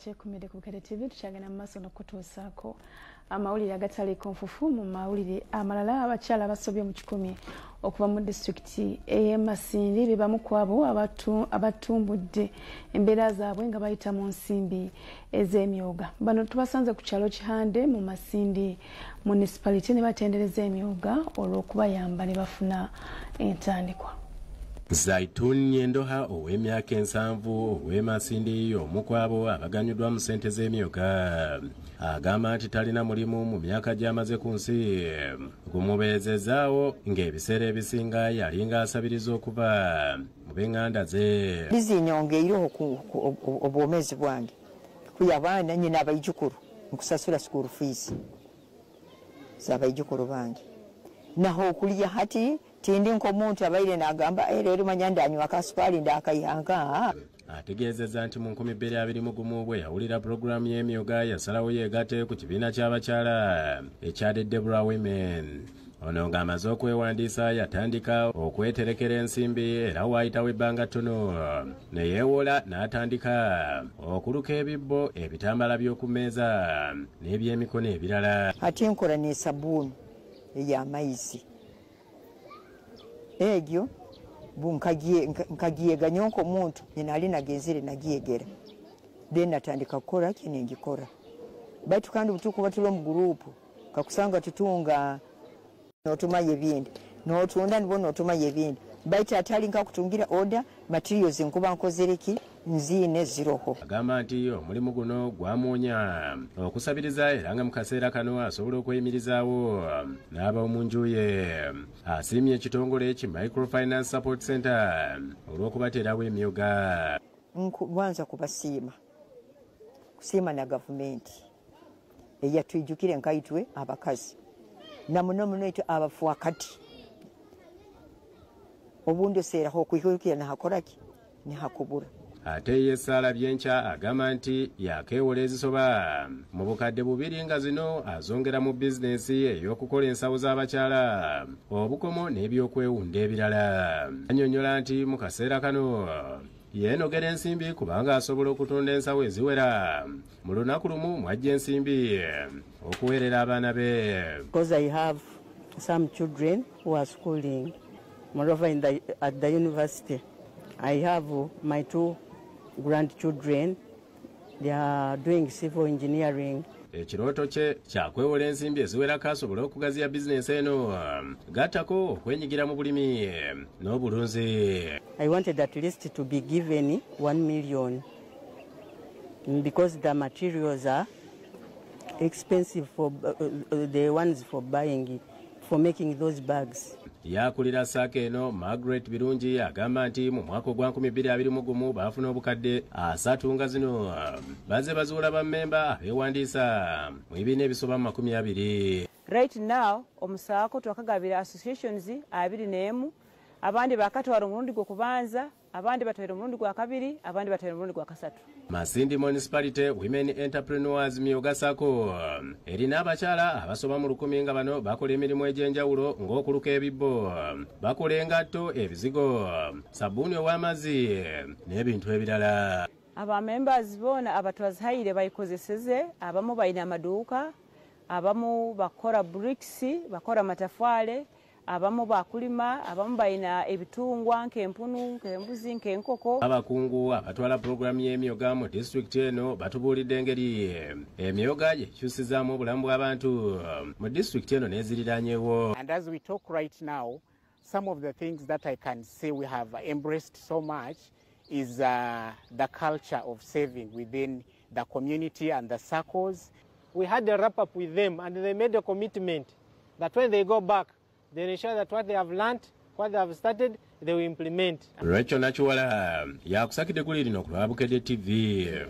kyekumire ku Bukedde TV tukyagenda mu maaso n'okutuusaako amawulire agataliko nfufu mu mawulire amalala. Abakyala abasobye mu 10 okuva mu disitulikiti ey'e Masindi bebamu ku abo abatumbudde embeera zaabwe nga bayita mu nsimbi ez'emyoga. Bano tubasanze ku kyalo Kihande mu Masindi municipality ne batendereza emyoga olw'okubayamba ne bafuna entandikwa. Zaitun Nyendoha ow'emyaka 7 ow'e Masindi omukwabo abaganyuddwa mu ssente z'emyoga agamba nti talina mulimu mu myaka gy'amaze ku nsi gumubeezezaawo ng'ebiseera ebisinga yalinga asabiriza okuva mu b'eŋŋanda ze. Bizinyongeire obwomeezi bwange kuya abaana nyina abaijukuru nkusasula school fees z'abaijukuru bange naho okuliya hati tindi nk'omuntu abaire n'agamba leero manya ndanywa akasukaali ndakayihanga. Ategeezezza nti mu 2021 bwe yawulira pulogulaamu y'emyoga yasalawo yeegate ku kibiina ky'abakyala ekya Debra Women. Ono ng'amaze okwewandiisa yatandika okweterekera ensimbi era waayitawo ebbanga ttono ne yeewola n'atandika okuluka ebibbo, ebitambala by'oku mmeeza n'ebyemikono ebirala. Ate nkola n'esabbuuni ey'amaizi egyo nkagiyeganya nk'omuntu nali nagenzere nagiyegera then natandika kukola kino ngikora baitu kandi butuuku batula mu gurupu kakusanga tutunga n'otumayo ebindi n'otunda nibo n'otumayo ebindi baitu atali nkakutungira order materials nkuba nkozereki nziine ziroho. Agamba nti omulimu guno gwamwonya okusabiriza era nga mu kaseera kano asobola okweyimirizaawo n'ab'omu nju ye. Asiimye ekitongole ki Microfinance Support Center olw'okubateerawo emyoga. Nkwanza kubasiima kusiima na gavumenti eyatwijjukire nkaitwe abakazi namuno itwe abafuakati obundi oseeraho okwihulukira nahakoraki nehakubura. Ate ye Ssaala Byenkya agamba nti yakeewola ezisoba mu bukadde 2 nga zino azongera mu bizinesi ey'okukola ensawo z'abakyala obukomo n'ebyokwewunda ebirala. Annyonnyola nti mu kaseera kano yeenogera ensimbi kubanga asobola okutunda ensawo eziwera mu lunaku lumu mwajja ensimbi okuweerera abaana be. Because I have some children who are schooling moreover at the university. I have my 2 grandchildren. They are doing civil engineering. Ekirooto kye kyakwewola ensimbi eziwerako asobola okugaziya bizinesi eno gattako okwenyigira mu bulimi n'obulunzi. I wanted at least to be given 1 million because the materials are expensive for the ones for buying, for making those bags. Yakulira ssaaka eno Margaret Birungi agamba nti mu mwaka ogwa 2021 baafuna obukadde 3 nga zino baze bazuula bammemba abeewandiisa mu ebibiina ebisoba mu 20. Right now omusaako twakagabira associations 21 abandi bakatwala omulundi gw'okubanza abandi batwala omulundi gwa kabiri abandi batwala omulundi gwa kasatu. Masindi Municipality Women Entrepreneurs Myoga Sako erina abakyala abasoba mu 1000 nga bano bakola emirimu egy'enjawulo ng'okuluka ebibbo, bakola engatto, ebizigo, sabbuuni ow'amazzi n'ebintu ebirala. Aba members bona abatwazihayire bayikozeseze, abamu balina amaduuka, abamu bakora bricks, bakora matafaale, abamu bakulima, abamu balina ebitungwa nk'empunu, nk'embuzi, nk'enkoko. Abakungu abatwala pulogulaamu y'emyoga mu disitulikiti eno batubuulidde engeri emyoga gyekyusizaamu obulamu bw'abantu mu disitulikiti eno n'eziriraanyeewo. And as we talk right now, some of the things that I can say we have embraced so much is the culture of saving within the community and the circles. We had a wrap up with them and they made a commitment that when they go back, they ensure that what they have learned, what they have started, they will implement. Rachel Nachiwala yakusakidde guli lino ku Bukedde TV.